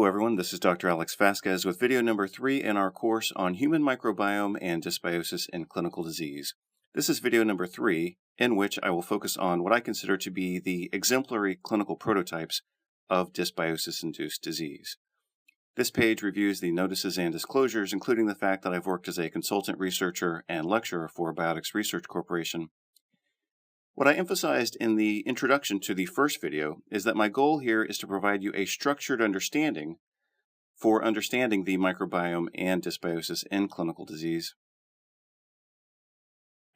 everyone, this is Dr. Alex Vasquez with video number 3 in our course on human microbiome and dysbiosis in clinical disease. This is video number 3, in which I will focus on what I consider to be the exemplary clinical prototypes of dysbiosis-induced disease. This page reviews the notices and disclosures, including the fact that I've worked as a consultant researcher and lecturer for Biotics Research Corporation. What I emphasized in the introduction to the first video is that my goal here is to provide you a structured understanding for understanding the microbiome and dysbiosis in clinical disease.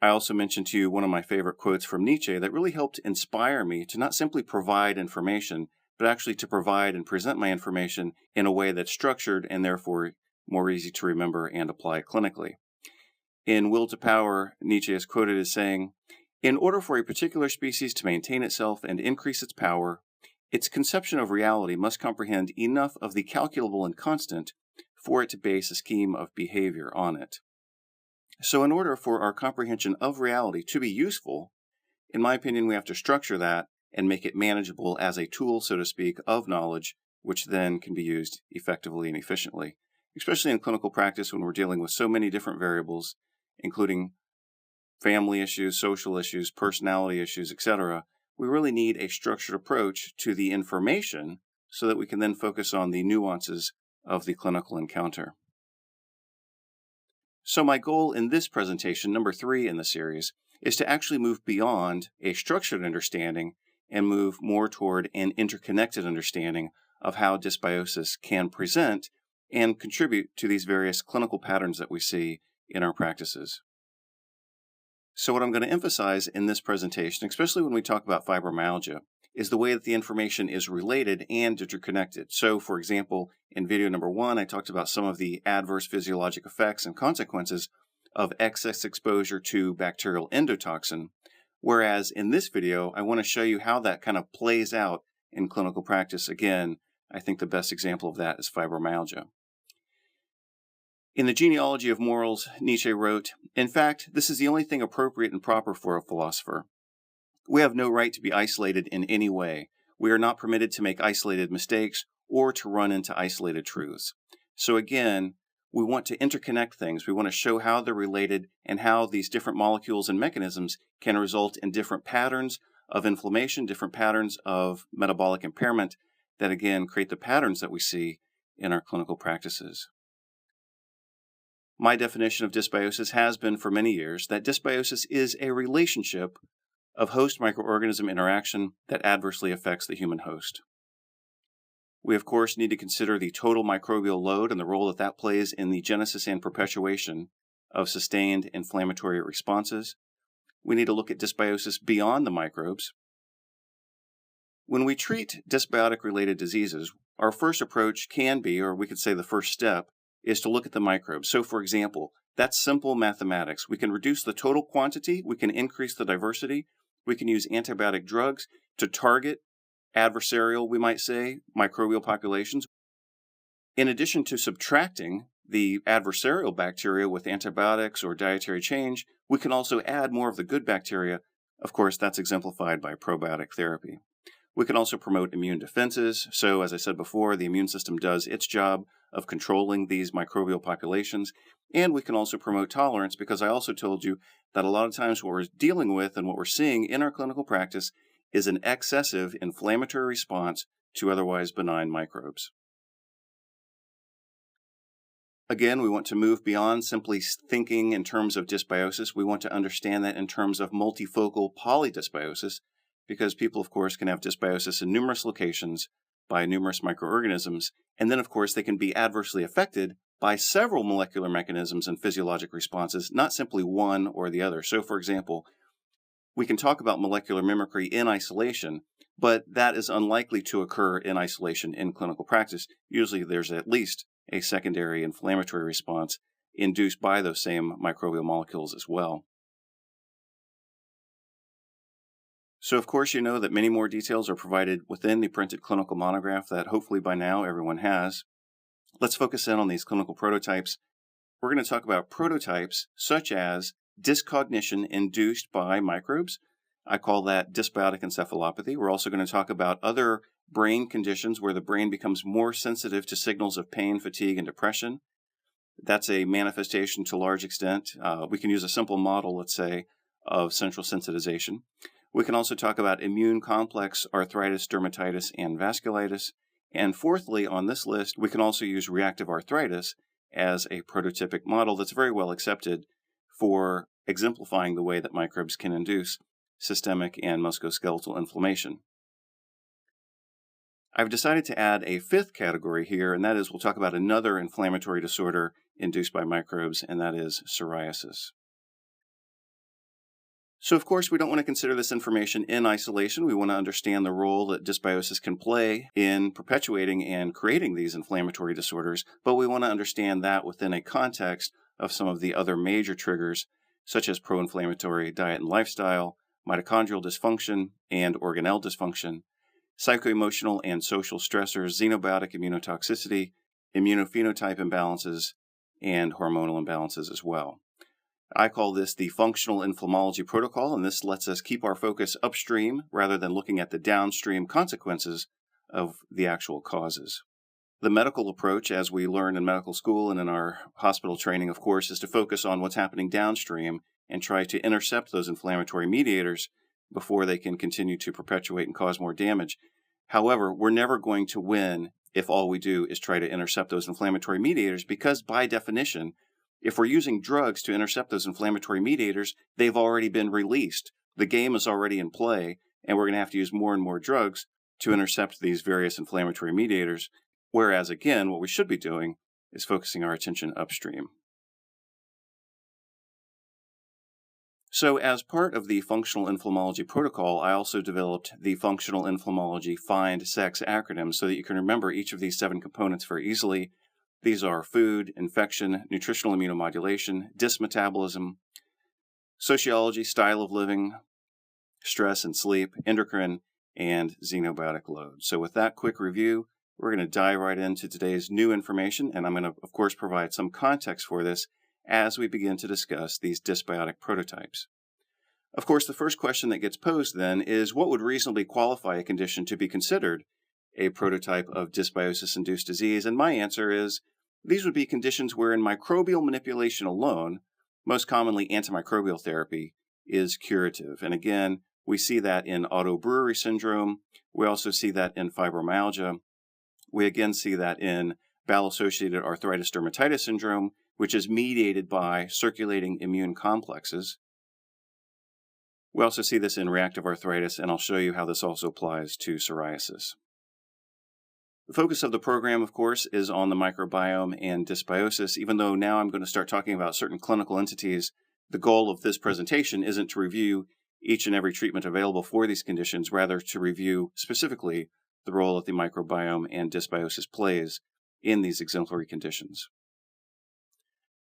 I also mentioned to you one of my favorite quotes from Nietzsche that really helped inspire me to not simply provide information, but actually to provide and present my information in a way that's structured and therefore more easy to remember and apply clinically. In Will to Power, Nietzsche is quoted as saying, "In order for a particular species to maintain itself and increase its power, its conception of reality must comprehend enough of the calculable and constant for it to base a scheme of behavior on it." So in order for our comprehension of reality to be useful, in my opinion, we have to structure that and make it manageable as a tool, so to speak, of knowledge, which then can be used effectively and efficiently, especially in clinical practice when we're dealing with so many different variables, including family issues, social issues, personality issues, etc. We really need a structured approach to the information so that we can then focus on the nuances of the clinical encounter. So my goal in this presentation, number 3 in the series, is to actually move beyond a structured understanding and move more toward an interconnected understanding of how dysbiosis can present and contribute to these various clinical patterns that we see in our practices. So what I'm going to emphasize in this presentation, especially when we talk about fibromyalgia, is the way that the information is related and interconnected. So, for example, in video number 1, I talked about some of the adverse physiologic effects and consequences of excess exposure to bacterial endotoxin, whereas in this video, I want to show you how that kind of plays out in clinical practice. Again, I think the best example of that is fibromyalgia. In the Genealogy of Morals, Nietzsche wrote, "In fact, this is the only thing appropriate and proper for a philosopher. We have no right to be isolated in any way. We are not permitted to make isolated mistakes or to run into isolated truths." So again, we want to interconnect things. We want to show how they're related and how these different molecules and mechanisms can result in different patterns of inflammation, different patterns of metabolic impairment that again create the patterns that we see in our clinical practices. My definition of dysbiosis has been for many years that dysbiosis is a relationship of host-microorganism interaction that adversely affects the human host. We, of course, need to consider the total microbial load and the role that that plays in the genesis and perpetuation of sustained inflammatory responses. We need to look at dysbiosis beyond the microbes. When we treat dysbiotic-related diseases, our first approach can be, or we could say the first step, is to look at the microbes. So, for example, that's simple mathematics. We can reduce the total quantity, we can increase the diversity, we can use antibiotic drugs to target adversarial, we might say, microbial populations. In addition to subtracting the adversarial bacteria with antibiotics or dietary change, we can also add more of the good bacteria. Of course, that's exemplified by probiotic therapy. We can also promote immune defenses. So, as I said before, the immune system does its job of controlling these microbial populations. And we can also promote tolerance, because I also told you that a lot of times what we're dealing with and what we're seeing in our clinical practice is an excessive inflammatory response to otherwise benign microbes. Again, we want to move beyond simply thinking in terms of dysbiosis. We want to understand that in terms of multifocal polydysbiosis, because people, of course, can have dysbiosis in numerous locations by numerous microorganisms, and then, of course, they can be adversely affected by several molecular mechanisms and physiologic responses, not simply one or the other. So, for example, we can talk about molecular mimicry in isolation, but that is unlikely to occur in isolation in clinical practice. Usually there's at least a secondary inflammatory response induced by those same microbial molecules as well. So, of course, you know that many more details are provided within the printed clinical monograph that hopefully by now everyone has. Let's focus in on these clinical prototypes. We're going to talk about prototypes such as dyscognition induced by microbes. I call that dysbiotic encephalopathy. We're also going to talk about other brain conditions where the brain becomes more sensitive to signals of pain, fatigue, and depression. That's a manifestation to a large extent. We can use a simple model, let's say, of central sensitization. We can also talk about immune complex arthritis, dermatitis, and vasculitis. And fourthly, on this list, we can also use reactive arthritis as a prototypic model that's very well accepted for exemplifying the way that microbes can induce systemic and musculoskeletal inflammation. I've decided to add a fifth category here, and that is we'll talk about another inflammatory disorder induced by microbes, and that is psoriasis. So, of course, we don't want to consider this information in isolation. We want to understand the role that dysbiosis can play in perpetuating and creating these inflammatory disorders, but we want to understand that within a context of some of the other major triggers, such as pro-inflammatory diet and lifestyle, mitochondrial dysfunction and organelle dysfunction, psychoemotional and social stressors, xenobiotic immunotoxicity, immunophenotype imbalances, and hormonal imbalances as well. I call this the functional inflammology protocol, and this lets us keep our focus upstream rather than looking at the downstream consequences of the actual causes. The medical approach, as we learn in medical school and in our hospital training, of course, is to focus on what's happening downstream and try to intercept those inflammatory mediators before they can continue to perpetuate and cause more damage. However, we're never going to win if all we do is try to intercept those inflammatory mediators because, by definition, if we're using drugs to intercept those inflammatory mediators, they've already been released. The game is already in play, and we're going to have to use more and more drugs to intercept these various inflammatory mediators, whereas, again, what we should be doing is focusing our attention upstream. So, as part of the functional inflammology protocol, I also developed the functional inflammology FIND-SEX acronym so that you can remember each of these 7 components very easily. These are food, infection, nutritional immunomodulation, dysmetabolism, sociology, style of living, stress and sleep, endocrine, and xenobiotic load. So with that quick review, we're going to dive right into today's new information, and I'm going to, of course, provide some context for this as we begin to discuss these dysbiotic prototypes. Of course, the first question that gets posed then is what would reasonably qualify a condition to be considered a prototype of dysbiosis-induced disease? And my answer is these would be conditions wherein microbial manipulation alone, most commonly antimicrobial therapy, is curative. And again, we see that in auto-brewery syndrome. We also see that in fibromyalgia. We again see that in bowel-associated arthritis dermatitis syndrome, which is mediated by circulating immune complexes. We also see this in reactive arthritis, and I'll show you how this also applies to psoriasis. The focus of the program, of course, is on the microbiome and dysbiosis. Even though now I'm going to start talking about certain clinical entities, the goal of this presentation isn't to review each and every treatment available for these conditions, rather to review specifically the role that the microbiome and dysbiosis plays in these exemplary conditions.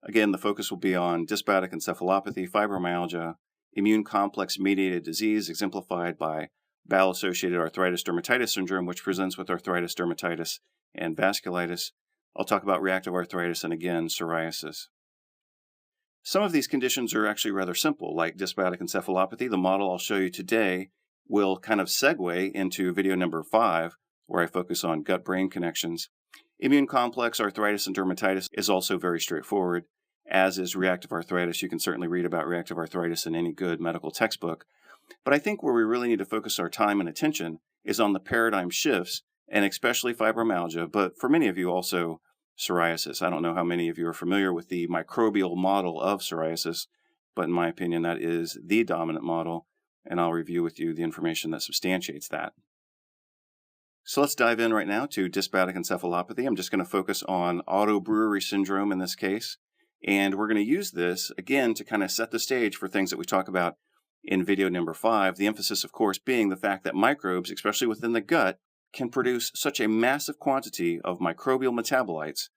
Again, the focus will be on dysbiotic encephalopathy, fibromyalgia, immune complex mediated disease exemplified by bowel-associated arthritis dermatitis syndrome, which presents with arthritis, dermatitis, and vasculitis. I'll talk about reactive arthritis and, again, psoriasis. Some of these conditions are actually rather simple, like dysbiotic encephalopathy. The model I'll show you today will kind of segue into video number 5, where I focus on gut-brain connections. Immune complex arthritis and dermatitis is also very straightforward, as is reactive arthritis. You can certainly read about reactive arthritis in any good medical textbook. But I think where we really need to focus our time and attention is on the paradigm shifts, and especially fibromyalgia, but for many of you also psoriasis. I don't know how many of you are familiar with the microbial model of psoriasis, but in my opinion, that is the dominant model, and I'll review with you the information that substantiates that. So let's dive in right now to dysbiotic encephalopathy. I'm just going to focus on auto-brewery syndrome in this case, and we're going to use this, again, to kind of set the stage for things that we talk about in video number 5, the emphasis, of course, being the fact that microbes, especially within the gut, can produce such a massive quantity of microbial metabolites,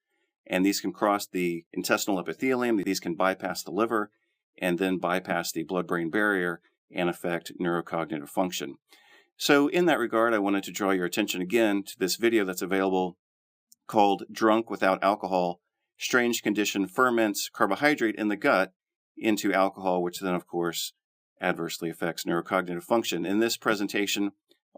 and these can cross the intestinal epithelium, these can bypass the liver, and then bypass the blood-brain barrier and affect neurocognitive function. So in that regard, I wanted to draw your attention again to this video that's available called Drunk Without Alcohol, Strange Condition Ferments Carbohydrate in the Gut into Alcohol, which then, of course, adversely affects neurocognitive function. In this presentation,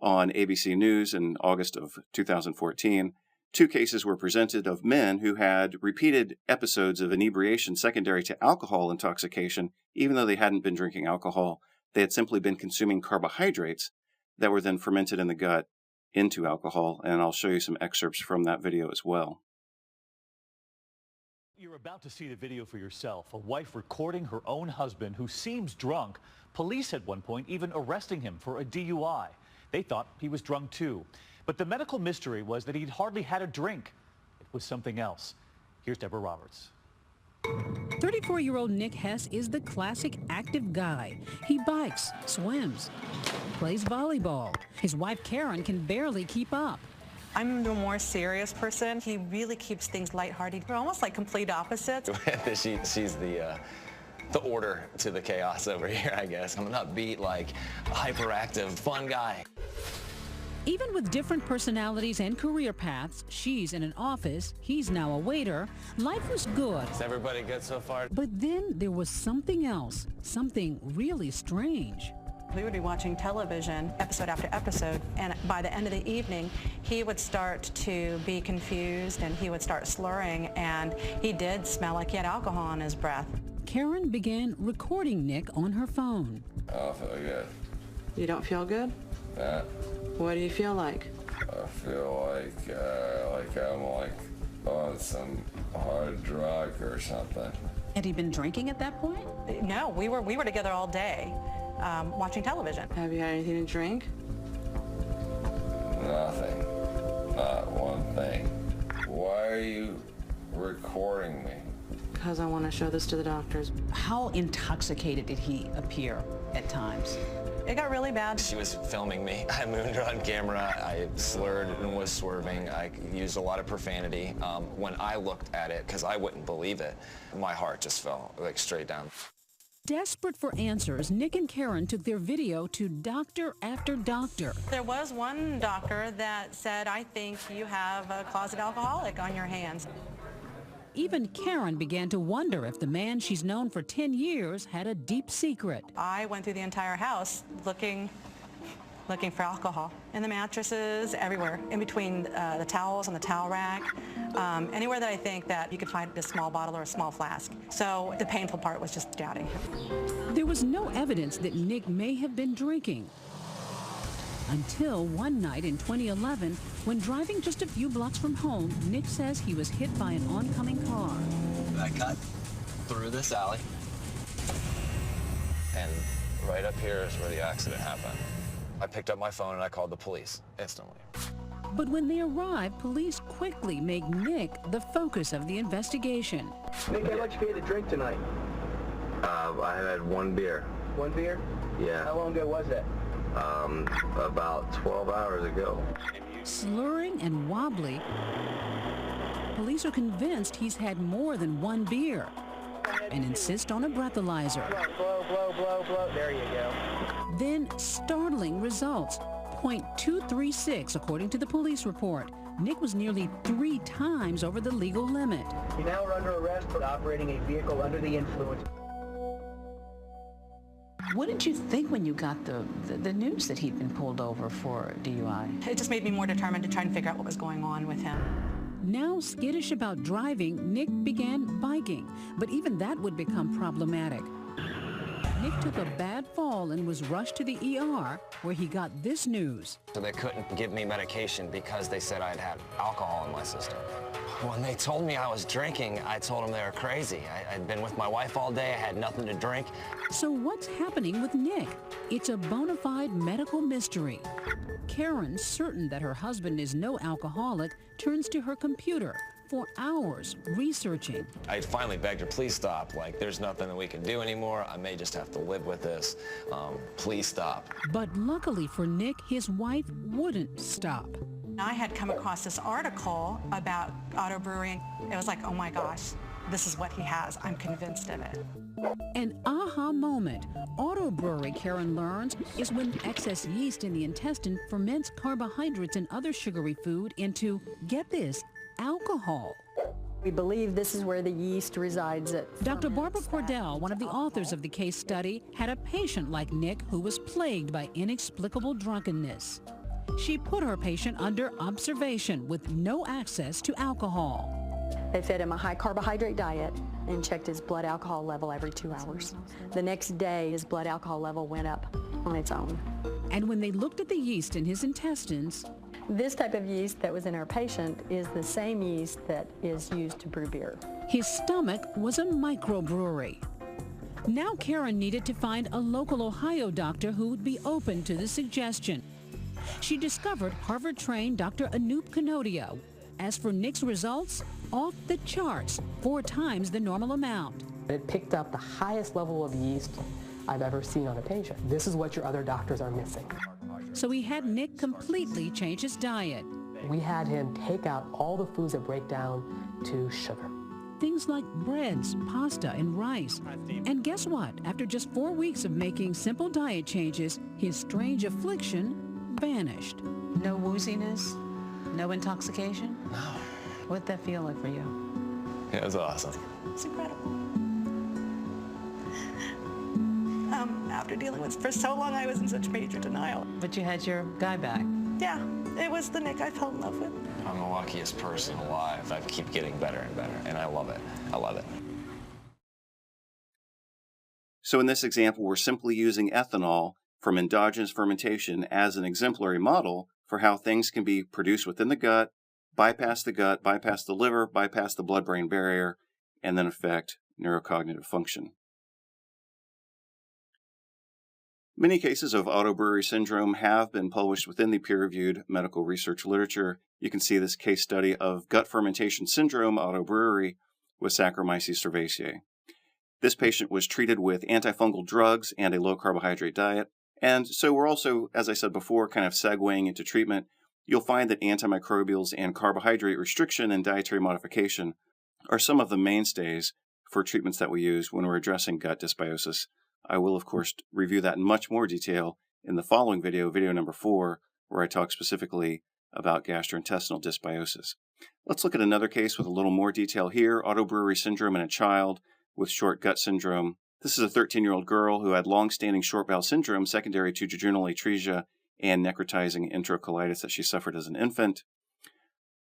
On ABC News in August of 2014, 2 cases were presented of men who had repeated episodes of inebriation secondary to alcohol intoxication, even though they hadn't been drinking alcohol. They had simply been consuming carbohydrates that were then fermented in the gut into alcohol, and I'll show you some excerpts from that video as well. You're about to see the video for yourself. A wife recording her own husband who seems drunk. Police at one point even arresting him for a DUI. They thought he was drunk too. But the medical mystery was that he'd hardly had a drink. It was something else. Here's Deborah Roberts. 34-year-old Nick Hess is the classic active guy. He bikes, swims, plays volleyball. His wife Karen can barely keep up. I'm the more serious person. He really keeps things lighthearted. We're almost like complete opposites. She's the order to the chaos over here, I guess. I'm an upbeat, like, hyperactive, fun guy. Even with different personalities and career paths, she's in an office, he's now a waiter. Life was good. Is everybody good so far? But then there was something else, something really strange. We would be watching television episode after episode, and by the end of the evening, he would start to be confused and he would start slurring, and he did smell like he had alcohol on his breath. Karen began recording Nick on her phone. I don't feel good. You don't feel good? Yeah. What do you feel like? I feel like I'm on some hard drug or something. Had he been drinking at that point? No, we were together all day, watching television. Have you had anything to drink? Nothing. Not one thing. Why are you recording me? Because I want to show this to the doctors. How intoxicated did he appear at times? It got really bad. She was filming me. I mooned her on camera. I slurred and was swerving. I used a lot of profanity. When I looked at it, because I wouldn't believe it, my heart just fell like straight down. Desperate for answers, Nick and Karen took their video to doctor after doctor. There was one doctor that said, I think you have a closet alcoholic on your hands. Even Karen began to wonder if the man she's known for 10 years had a deep secret. I went through the entire house looking for alcohol in the mattresses, everywhere, in between the towels on the towel rack, anywhere that I think that you could find a small bottle or a small flask. So the painful part was just doubting him. There was no evidence that Nick may have been drinking until one night in 2011, when driving just a few blocks from home, Nick says he was hit by an oncoming car. I cut through this alley, and right up here is where the accident happened. I picked up my phone and I called the police instantly. But when they arrived, police quickly make Nick the focus of the investigation. Nick, how much you paid to drink tonight? I had 1 beer. 1 beer? Yeah. How long ago was that? About 12 hours ago. Slurring and wobbly, police are convinced he's had more than 1 beer and insist on a breathalyzer. Blow, blow, blow, blow. There you go. Then startling results. 0.236 according to the police report. Nick was nearly 3 times over the legal limit. You now are under arrest for operating a vehicle under the influence. What did you think when you got the news that he'd been pulled over for DUI? It just made me more determined to try and figure out what was going on with him. Now skittish about driving, Nick began biking, but even that would become problematic. Nick took a bad fall and was rushed to the ER, where he got this news. So they couldn't give me medication because they said I'd had alcohol in my system. When they told me I was drinking, I told them they were crazy. I'd been with my wife all day, I had nothing to drink. So what's happening with Nick? It's a bona fide medical mystery. Karen, certain that her husband is no alcoholic, turns to her computer for hours researching. I finally begged her, please stop. Like, there's nothing that we can do anymore. I may just have to live with this. Please stop. But luckily for Nick, his wife wouldn't stop. I had come across this article about auto brewing. It was like, oh my gosh, this is what he has. I'm convinced of it. An aha moment. Auto brewery, Karen learns, is when excess yeast in the intestine ferments carbohydrates and other sugary food into, get this, alcohol. We believe this is where the yeast resides. Dr. Barbara Cordell, one of the authors of the case study, had a patient like Nick who was plagued by inexplicable drunkenness. She put her patient under observation with no access to alcohol. They fed him a high carbohydrate diet and checked his blood alcohol level every 2 hours. The next day, his blood alcohol level went up on its own. And when they looked at the yeast in his intestines, this type of yeast that was in our patient is the same yeast that is used to brew beer. his stomach was a microbrewery. Now Karen needed to find a local Ohio doctor who would be open to the suggestion. She discovered Harvard-trained Dr. Anoop Kanodia. As for Nick's results, off the charts, 4 times the normal amount. It picked up the highest level of yeast I've ever seen on a patient. This is what your other doctors are missing. So he had Nick completely change his diet. We had him take out all the foods that break down to sugar. Things like breads, pasta, and rice. And guess what? After just 4 weeks of making simple diet changes, his strange affliction vanished. No wooziness? No intoxication? No. What'd that feel like for you? It was awesome. It's incredible. After dealing with for so long, I was in such major denial. But you had your guy back. Yeah, it was the Nick I fell in love with. I'm the luckiest person alive. I keep getting better and better, and I love it. I love it. So in this example, we're simply using ethanol from endogenous fermentation as an exemplary model for how things can be produced within the gut, bypass the liver, bypass the blood-brain barrier, and then affect neurocognitive function. Many cases of autobrewery syndrome have been published within the peer-reviewed medical research literature. You can see this case study of gut fermentation syndrome autobrewery with Saccharomyces cerevisiae. This patient was treated with antifungal drugs and a low-carbohydrate diet. And so we're also, as I said before, kind of segueing into treatment. You'll find that antimicrobials and carbohydrate restriction and dietary modification are some of the mainstays for treatments that we use when we're addressing gut dysbiosis. I will, of course, review that in much more detail in the following video, video number 4, where I talk specifically about gastrointestinal dysbiosis. Let's look at another case with a little more detail here, autobrewery syndrome in a child with short gut syndrome. This is a 13-year-old girl who had long-standing short bowel syndrome secondary to jejunal atresia and necrotizing enterocolitis that she suffered as an infant.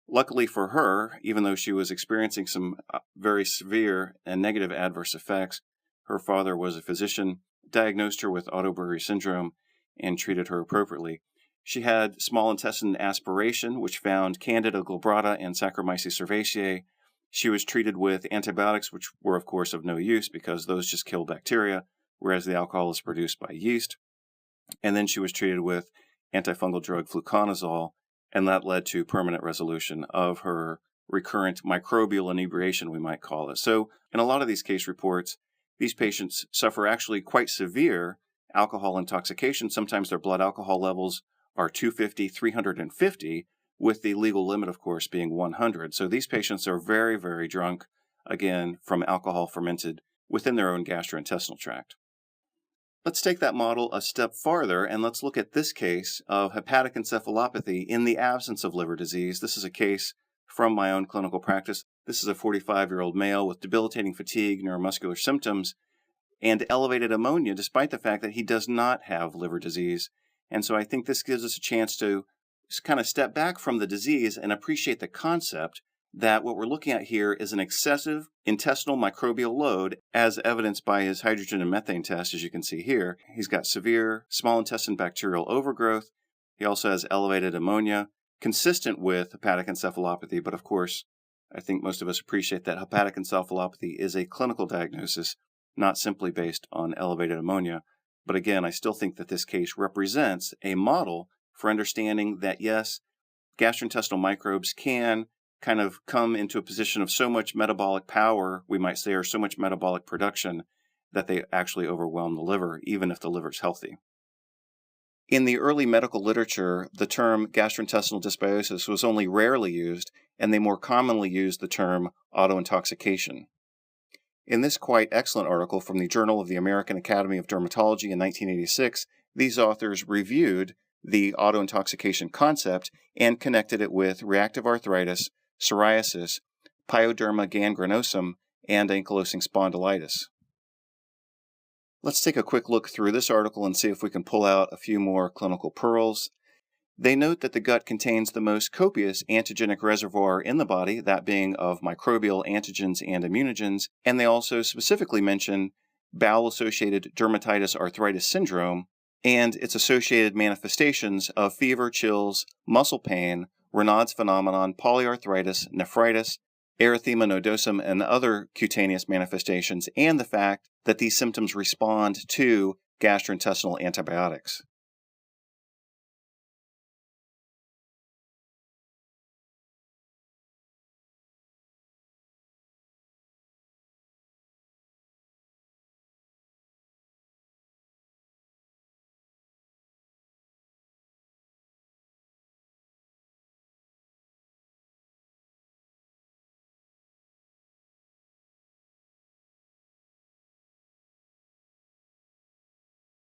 Luckily for her, even though she was experiencing some very severe and negative adverse effects, her father was a physician, diagnosed her with autobrewery syndrome, and treated her appropriately. She had small intestine aspiration, which found Candida glabrata and Saccharomyces cerevisiae. She was treated with antibiotics, which were, of course, of no use because those just kill bacteria, whereas the alcohol is produced by yeast. And then she was treated with antifungal drug fluconazole, and that led to permanent resolution of her recurrent microbial inebriation, we might call it. So in a lot of these case reports, these patients suffer actually quite severe alcohol intoxication. Sometimes their blood alcohol levels are 250, 350, with the legal limit, of course, being 100. So these patients are very, very drunk, again, from alcohol fermented within their own gastrointestinal tract. Let's take that model a step farther, and let's look at this case of hepatic encephalopathy in the absence of liver disease. This is a case from my own clinical practice. This is a 45-year-old male with debilitating fatigue, neuromuscular symptoms, and elevated ammonia, despite the fact that he does not have liver disease. And so I think this gives us a chance to kind of step back from the disease and appreciate the concept that what we're looking at here is an excessive intestinal microbial load, as evidenced by his hydrogen and methane test, as you can see here. He's got severe small intestine bacterial overgrowth. He also has elevated ammonia, consistent with hepatic encephalopathy, but of course, I think most of us appreciate that hepatic encephalopathy is a clinical diagnosis, not simply based on elevated ammonia. But again, I still think that this case represents a model for understanding that, yes, gastrointestinal microbes can kind of come into a position of so much metabolic power, we might say, or so much metabolic production that they actually overwhelm the liver, even if the liver is healthy. In the early medical literature, the term gastrointestinal dysbiosis was only rarely used, and they more commonly used the term autointoxication. In this quite excellent article from the Journal of the American Academy of Dermatology in 1986, these authors reviewed the autointoxication concept and connected it with reactive arthritis, psoriasis, pyoderma gangrenosum, and ankylosing spondylitis. Let's take a quick look through this article and see if we can pull out a few more clinical pearls. They note that the gut contains the most copious antigenic reservoir in the body, that being of microbial antigens and immunogens, and they also specifically mention bowel-associated dermatitis arthritis syndrome and its associated manifestations of fever, chills, muscle pain, Raynaud's phenomenon, polyarthritis, nephritis, erythema nodosum, and other cutaneous manifestations, and the fact that these symptoms respond to gastrointestinal antibiotics.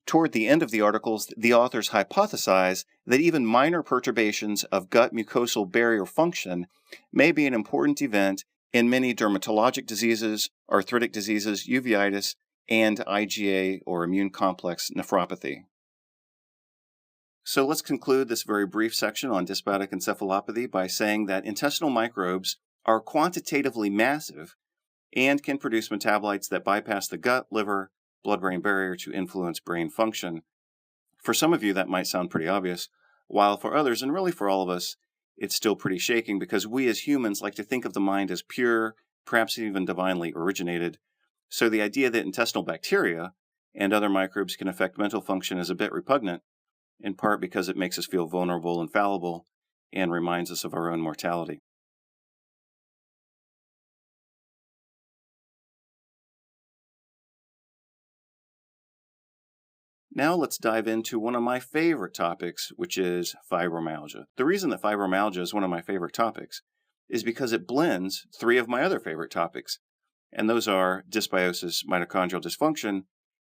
Toward the end of the articles, the authors hypothesize that even minor perturbations of gut mucosal barrier function may be an important event in many dermatologic diseases, arthritic diseases, uveitis, and IgA or immune complex nephropathy. So let's conclude this very brief section on dysbiotic encephalopathy by saying that intestinal microbes are quantitatively massive and can produce metabolites that bypass the gut, liver, blood-brain barrier to influence brain function. For some of you, that might sound pretty obvious, while for others, and really for all of us, it's still pretty shaking because we as humans like to think of the mind as pure, perhaps even divinely originated. So the idea that intestinal bacteria and other microbes can affect mental function is a bit repugnant, in part because it makes us feel vulnerable and fallible and reminds us of our own mortality. Now let's dive into one of my favorite topics, which is fibromyalgia. The reason that fibromyalgia is one of my favorite topics is because it blends three of my other favorite topics, and those are dysbiosis, mitochondrial dysfunction,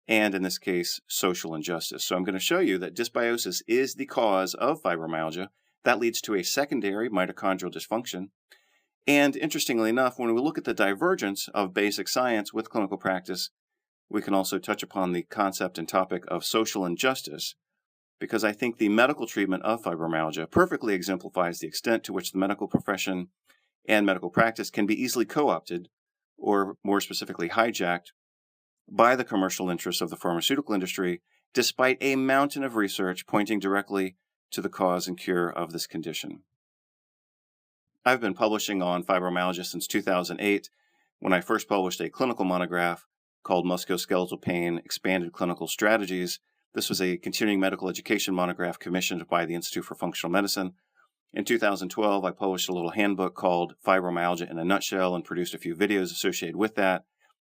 and in this case, social injustice. So I'm going to show you that dysbiosis is the cause of fibromyalgia. That leads to a secondary mitochondrial dysfunction. And interestingly enough, when we look at the divergence of basic science with clinical practice, we can also touch upon the concept and topic of social injustice, because I think the medical treatment of fibromyalgia perfectly exemplifies the extent to which the medical profession and medical practice can be easily co-opted, or more specifically hijacked, by the commercial interests of the pharmaceutical industry, despite a mountain of research pointing directly to the cause and cure of this condition. I've been publishing on fibromyalgia since 2008, when I first published a clinical monograph called Musculoskeletal Pain, Expanded Clinical Strategies. This was a continuing medical education monograph commissioned by the Institute for Functional Medicine. In 2012, I published a little handbook called Fibromyalgia in a Nutshell and produced a few videos associated with that.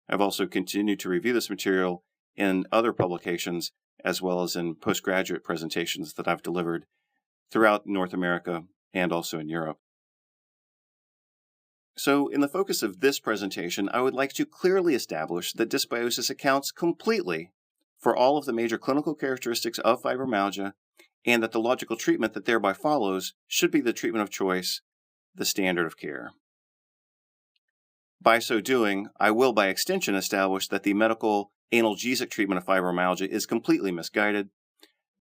I've also continued to review this material in other publications, as well as in postgraduate presentations that I've delivered throughout North America and also in Europe. So, in the focus of this presentation, I would like to clearly establish that dysbiosis accounts completely for all of the major clinical characteristics of fibromyalgia, and that the logical treatment that thereby follows should be the treatment of choice, the standard of care. By so doing, I will by extension establish that the medical analgesic treatment of fibromyalgia is completely misguided,